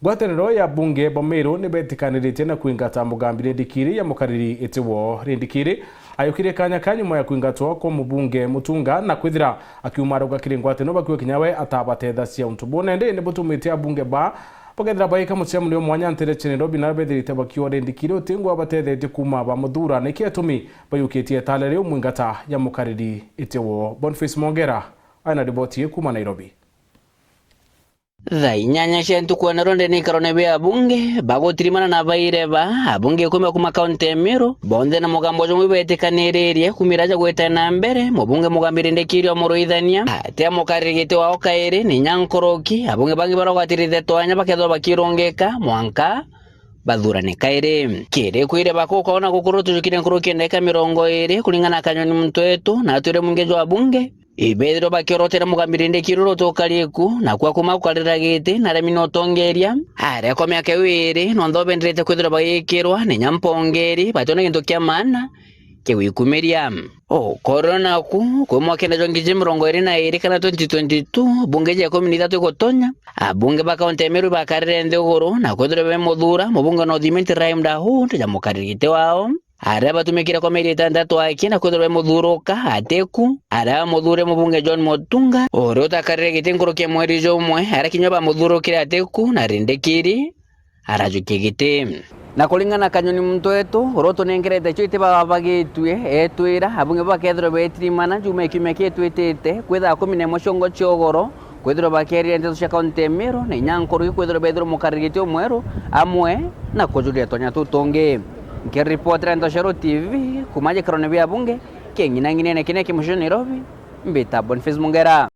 Ngwatanĩro ya bunge Bomeru nĩ betikanĩrĩte na kuingata mugambi Rĩndĩkĩrĩ ya mukariri ĩtĩwo Rĩndĩkĩrĩ ayũkire kanya nyuma ya kuingatwo kwa mubunge Mutunga na kwithira akiuma rugakĩrĩ ngwatanĩro bakiwe kinyawe atabatetha cia untubone ndi nĩ butumĩte abunge ba bagethira baika mucemu nĩ mwanya nterechene Nairobi na bethirite bakiwa Rĩndĩkĩrĩ utingwa batethetie kuma ba muthura nĩ kiatumi bayũkĩtie talere umwingata ya mukariri ĩtĩwo. Boniface Mongera aina riboti kuma Nairobi. Thaa inyanya cia ntuku anaronde ni karone be abunge bagotirimana na baireba abunge kuma kuma kaunti ya Meru bonde na mugambo jomwe betekaniririe kumiraja gweta na mbere mubunge mugambi Rĩndĩkĩrĩ omuruithania ate mukarigite wao kairi ni Nyankoroki abunge bangi barogwatirite twanya bakethwa bakirongeka mwanka bathurane kairi kire kwire bakokona gukuru tujukire Nkoroki ndeka 20 kulingana kanyoni mtwetu na atwire mungejo wa bunge ibedro bakirotera mugambi Rĩndĩkĩrĩ rotokarieku na kwa kuma kukarira gite na remino tongeria are kwa miaka 2 nondo bendrete kwithira bayikirwa ni Nyampongeri batone kintu kia mana kiwikumeria corona ku mwaka na jongije 2022 kana 2022 bunge ya 13 igotonya abunge ba kaunti ya Meru bakarire ndegoro na kwithira be muthura mubunge no thimenti raimda hu ya mukaririte wao ara batumikira kwa meri tandatu akina kwithira muthuruka ateku ara muthure mubunge John Mutunga ore utakarire gite Nkoroki mweri jomwe ara kinyoba muthurukire ateku na Rĩndĩkĩrĩ arajukie gite na kulingana kanyoni mtwetu roto nengerete choite baba bagitwe etwira abunge bakethro betirimana jume kimeke twitete kwitha 10 moshongo chiogoro kwithro bakeria nteto cia kaunti ya Meru na Nyankoroki kwithro bethro mukarigite omweru amwe na kujulia tonya tutonge Nikiripotera Ndoshero TV kumaje karone bya bunge kengina ngine kine kimusho Nairobi mbita Boniface Mongera.